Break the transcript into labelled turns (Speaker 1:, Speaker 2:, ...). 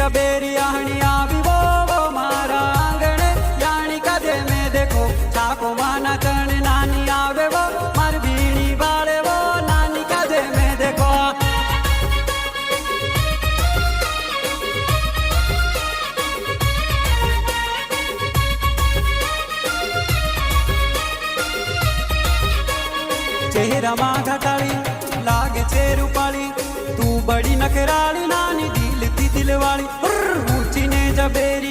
Speaker 1: जबेरी आहनी आवी वो मारा आंगणे यानी कदे में देखो छाको माना चरण नानी आवे वो मार बीणी बाले वो नानी कदे में देखो चेहरा मां घटाड़ी लागे छे रूपाली तू बड़ी नखराली नानी दिल थी दिल वाली ऊंची ने जबेरी